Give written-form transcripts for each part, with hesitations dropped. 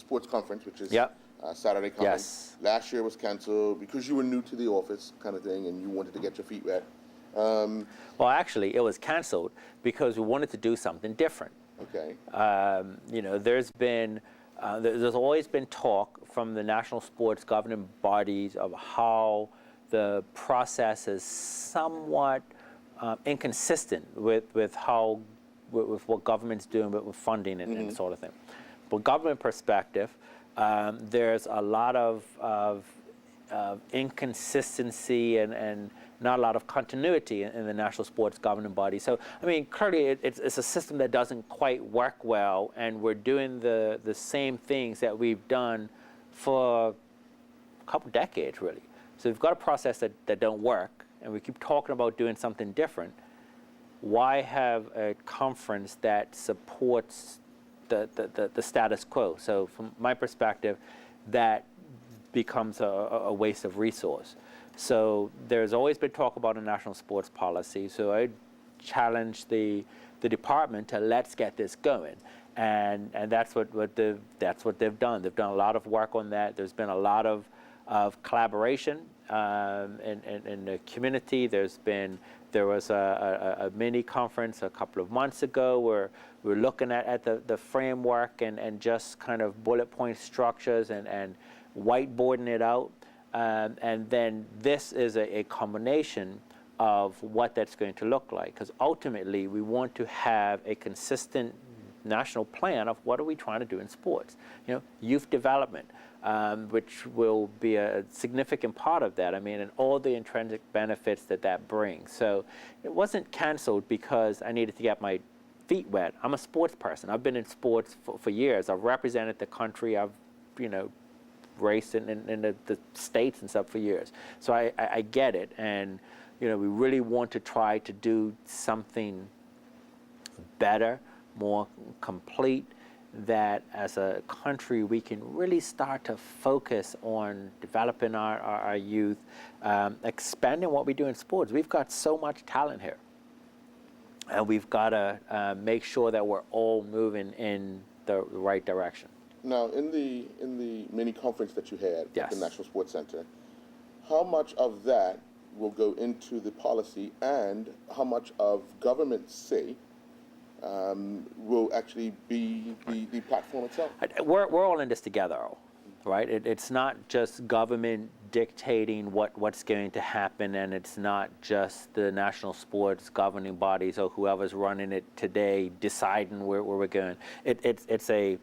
sports conference, which is Yep. Saturday coming. Yes. Last year was canceled because you were new to the office kind of thing and you wanted to get your feet wet. Well, actually, it was canceled because we wanted to do something different. Okay. There's always been talk from the national sports governing bodies of how the process is somewhat inconsistent with what government's doing with funding and sort of thing. From government perspective, there's a lot of inconsistency and not a lot of continuity in the national sports governing body. So, I mean, clearly it's a system that doesn't quite work well, and we're doing the same things that we've done for a couple decades, really. So we've got a process that don't work, and we keep talking about doing something different. Why have a conference that supports the status quo? So from my perspective, that becomes a waste of resource. So there's always been talk about a national sports policy. So I challenge the department to let's get this going, and that's what they've done. They've done a lot of work on that. There's been a lot of collaboration in the community. There was a mini conference a couple of months ago where we're looking at the framework and just kind of bullet point structures and whiteboarding it out. And then this is a combination of what that's going to look like, because ultimately we want to have a consistent national plan of what are we trying to do in sports. Youth development, which will be a significant part of that. I mean, and all the intrinsic benefits that brings. So it wasn't canceled because I needed to get my feet wet. I'm a sports person. I've been in sports for years. I've represented the country. I've raced in the States and stuff for years. So I get it. And, we really want to try to do something better, more complete, that as a country we can really start to focus on developing our youth, expanding what we do in sports. We've got so much talent here. And we've got to make sure that we're all moving in the right direction. Now, in the mini conference that you had Yes. at the National Sports Center, how much of that will go into the policy, and how much of government say will actually be the platform itself? We're all in this together, right? It's not just government dictating what's going to happen, and it's not just the national sports governing bodies or whoever's running it today deciding where we're going. It's a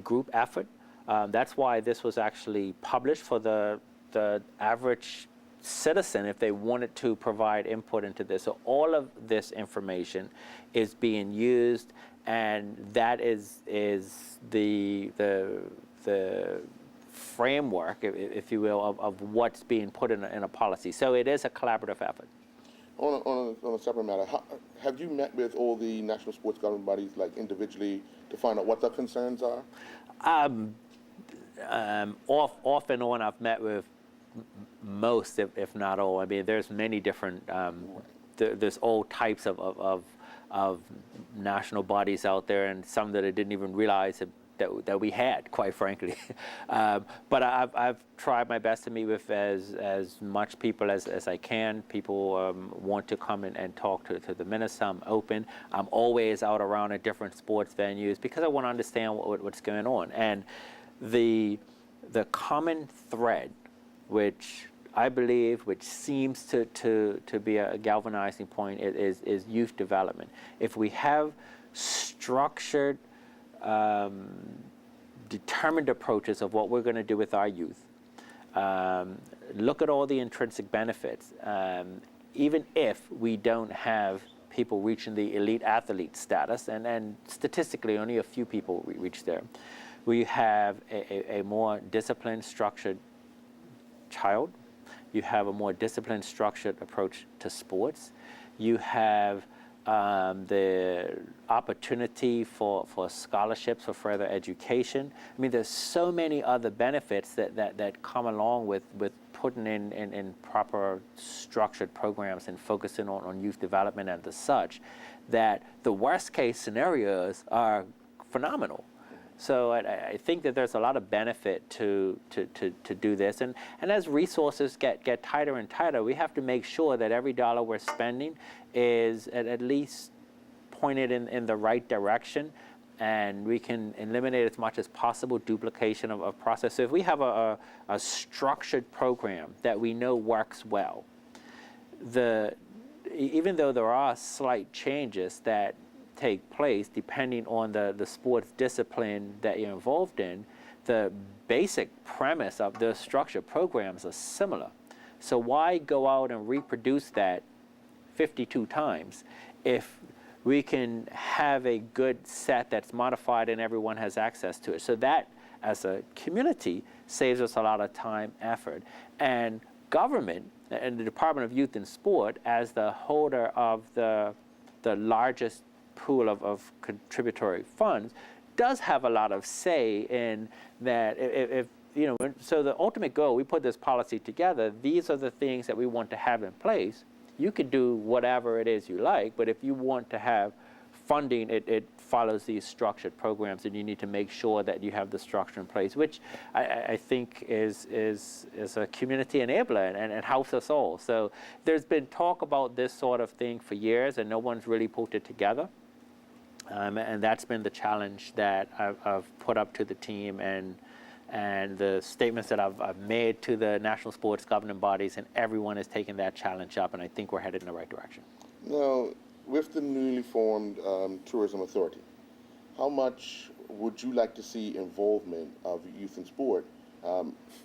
group effort. That's why this was actually published for the average citizen if they wanted to provide input into this. So all of this information is being used, and that is the framework, if you will, of what's being put in a policy. So it is a collaborative effort. On a separate matter, have you met with all the national sports governing bodies, like individually, to find out what their concerns are? Off and on, I've met with most, if not all. I mean, there's many different, there's all types of national bodies out there, and some that I didn't even realize that we had, quite frankly. But I've tried my best to meet with as much people as I can. People want to come and talk to the minister. I'm open. I'm always out around at different sports venues because I want to understand what's going on. And the common thread, which I believe, which seems to be a galvanizing point, is youth development. If we have structured, determined approaches of what we're going to do with our youth, look at all the intrinsic benefits, even if we don't have people reaching the elite athlete status, and statistically only a few people reach there, we have a more disciplined, structured child. You have a more disciplined, structured approach to sports. You have the opportunity for scholarships for further education. I mean, there's so many other benefits that come along with putting in proper structured programs and focusing on youth development and the such, that the worst case scenarios are phenomenal. So I think that there's a lot of benefit to do this. And as resources get tighter and tighter, we have to make sure that every dollar we're spending is at least pointed in the right direction, and we can eliminate as much as possible duplication of process. So if we have a structured program that we know works well, even though there are slight changes that take place depending on the sports discipline that you're involved in, the basic premise of the structured programs are similar. So why go out and reproduce that 52 times if we can have a good set that's modified and everyone has access to it? So that, as a community, saves us a lot of time, effort. And government and the Department of Youth and Sport, as the holder of the largest pool of contributory funds, does have a lot of say in that. If you know, so the ultimate goal, we put this policy together, these are the things that we want to have in place. You could do whatever it is you like, but if you want to have funding, it follows these structured programs, and you need to make sure that you have the structure in place, which I think is a community enabler and helps us all. So there's been talk about this sort of thing for years, and no one's really put it together. And that's been the challenge that I've put up to the team, and the statements that I've made to the national sports governing bodies, and everyone is taking that challenge up, and I think we're headed in the right direction. Now, with the newly formed Tourism Authority, how much would you like to see involvement of youth and sport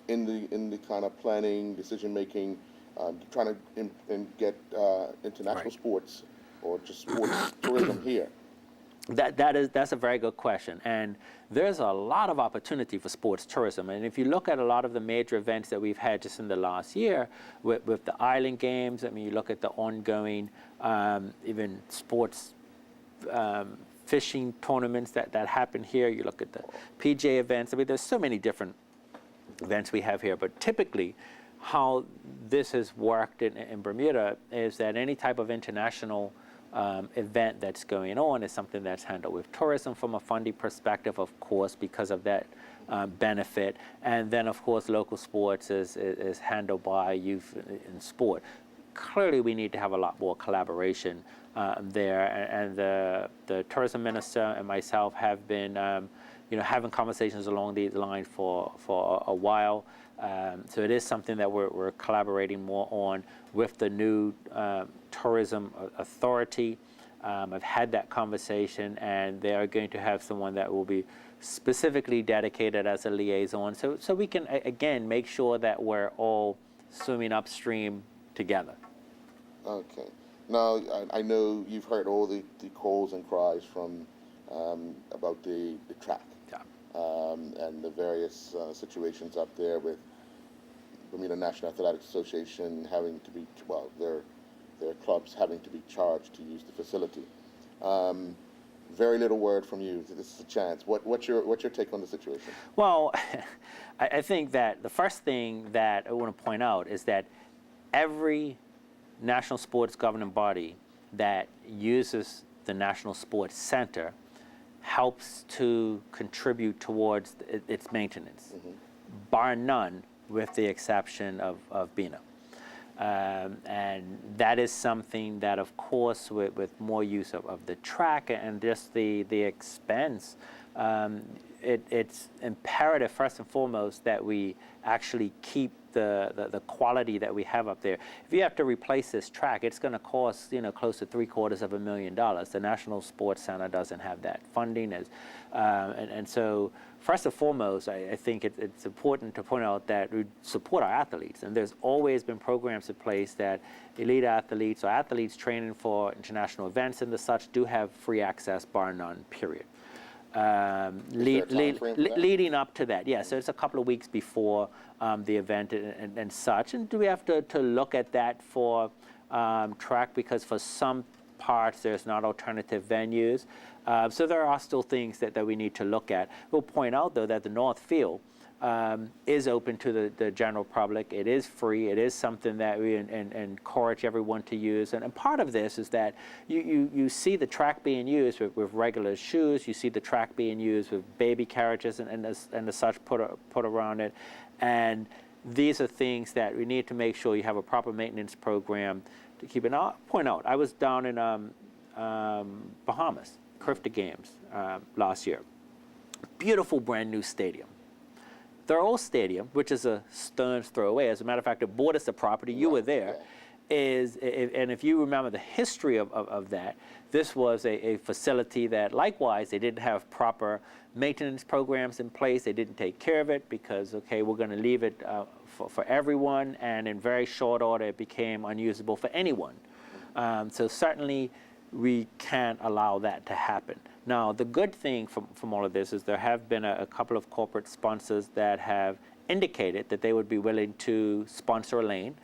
in the kind of planning, decision making, trying to get international sports or just sports tourism here? That's a very good question, and there's a lot of opportunity for sports tourism. And if you look at a lot of the major events that we've had just in the last year, with the Island Games, I mean, you look at the ongoing even sports fishing tournaments that happen here. You look at the PJ events. I mean, there's so many different events we have here, but typically, how this has worked in Bermuda is that any type of international event that's going on is something that's handled with tourism from a funding perspective, of course, because of that benefit. And then, of course, local sports is handled by youth in sport. Clearly, we need to have a lot more collaboration there. And the tourism minister and myself have been having conversations along these lines for a while. So it is something that we're collaborating more on with the new tourism authority. I've had that conversation, and they are going to have someone that will be specifically dedicated as a liaison, so we can again make sure that we're all swimming upstream together. Okay. Now, I know you've heard all the calls and cries from about the track. Yeah. And the various situations up there with Bermuda National Athletic Association having to be, their clubs having to be charged to use the facility. Very little word from you. This is a chance. What's your take on the situation? Well, I think that the first thing that I want to point out is that every national sports governing body that uses the National Sports Center helps to contribute towards its maintenance, bar none, with the exception of BINA. And that is something that, of course, with more use of the track and just the expense, it's imperative, first and foremost, that we actually keep the quality that we have up there. If you have to replace this track, it's going to cost close to $750,000. The National Sports Center doesn't have that funding, and so first and foremost, I think it's important to point out that we support our athletes, and there's always been programs in place that elite athletes or athletes training for international events and the such do have free access, bar none, period. Leading up to that, yeah. So it's a couple of weeks before the event and such. And do we have to look at that for track, because for some parts there's not alternative venues. So there are still things that we need to look at. We'll point out, though, that the North Field, is open to the general public. It is free. It is something that we encourage everyone to use. And part of this is that you see the track being used with regular shoes. You see the track being used with baby carriages and the such put around it. And these are things that we need to make sure you have a proper maintenance program to keep it. I'll point out, I was down in Bahamas, Crifter Games last year. Beautiful brand new stadium. Their old stadium, which is a stone's throw away, as a matter of fact, it borders the property, you were there, and if you remember the history of that, this was a facility that likewise, they didn't have proper maintenance programs in place. They didn't take care of it because, okay, we're going to leave it for everyone, and in very short order, it became unusable for anyone. So certainly, we can't allow that to happen. Now, the good thing from all of this is there have been a couple of corporate sponsors that have indicated that they would be willing to sponsor a lane.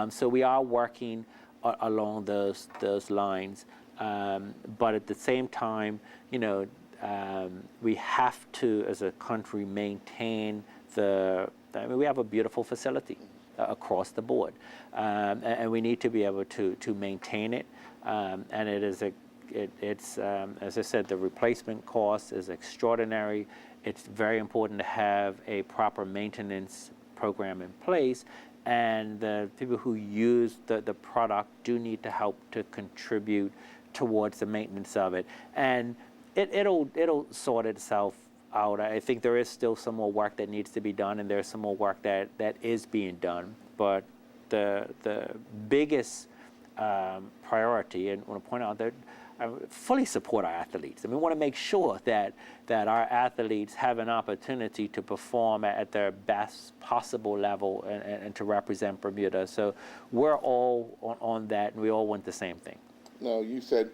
So we are working along those lines. But at the same time, we have to, as a country, maintain we have a beautiful facility across the board. And we need to be able to maintain it. And it is it's as I said, the replacement cost is extraordinary. It's very important to have a proper maintenance program in place, and the people who use the product do need to help to contribute towards the maintenance of it. And it'll sort itself out. I think there is still some more work that needs to be done, and there's some more work that is being done. But the biggest priority, and I want to point out that I fully support our athletes. I mean, we want to make sure that our athletes have an opportunity to perform at their best possible level and to represent Bermuda. So we're all on that, and we all want the same thing. No, you said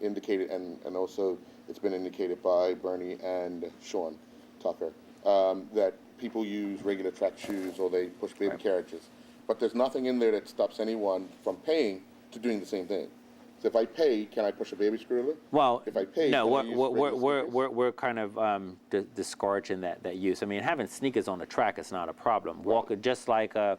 indicated, and also it's been indicated by Bernie and Sean Tucker, that people use regular track shoes or they push baby carriages. But there's nothing in there that stops anyone from paying to doing the same thing. So if I pay, can I push a baby stroller? Well, if I pay, no, we're kind of discouraging that use. I mean, having sneakers on the track is not a problem. Right. Walk just like a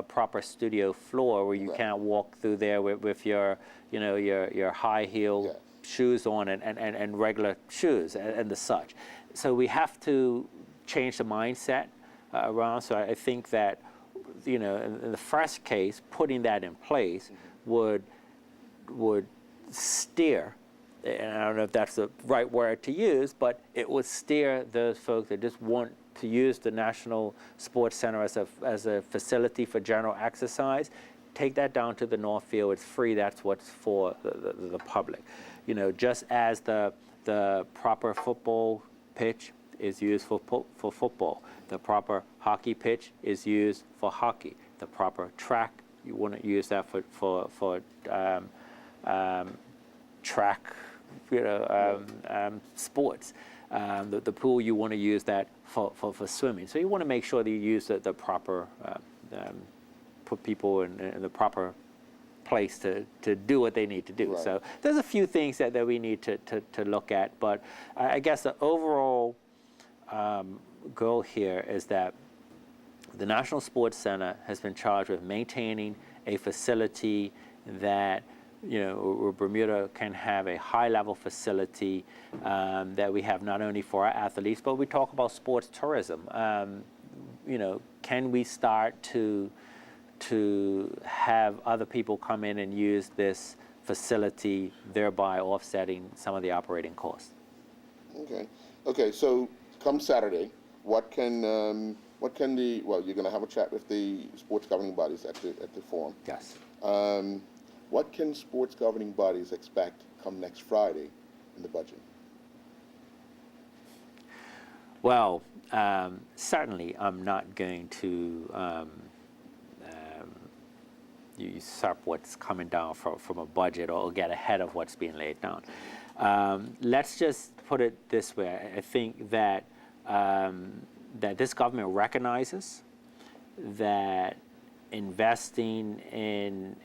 proper studio floor where you can't walk through there with your high heel shoes on and regular shoes and the such. So we have to change the mindset around. So I think that in the first case, putting that in place would steer, and I don't know if that's the right word to use, but it would steer those folks that just want to use the National Sports Center as a facility for general exercise. Take that down to the North Field. It's free. That's what's for the public. Just as the proper football pitch is used for football, the proper hockey pitch is used for hockey. The proper track, you want to use that for track, sports. The pool, you want to use that for swimming. So you want to make sure that you use the proper, put people in the proper place to do what they need to do. Right. So there's a few things that we need to look at, but I guess the overall goal here is that the National Sports Center has been charged with maintaining a facility that where Bermuda can have a high-level facility that we have not only for our athletes, but we talk about sports tourism. Can we start to have other people come in and use this facility, thereby offsetting some of the operating costs? Okay. So come Saturday, what can you're going to have a chat with the sports governing bodies at the forum. Yes. What can sports governing bodies expect come next Friday in the budget? Well, certainly I'm not going to usurp what's coming down from a budget or get ahead of what's being laid down. Let's just put it this way. I think that that this government recognizes that investing in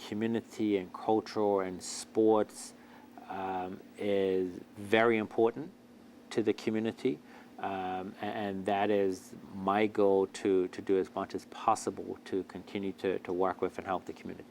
community and cultural and sports is very important to the community. and that is my goal to do as much as possible to continue to work with and help the community.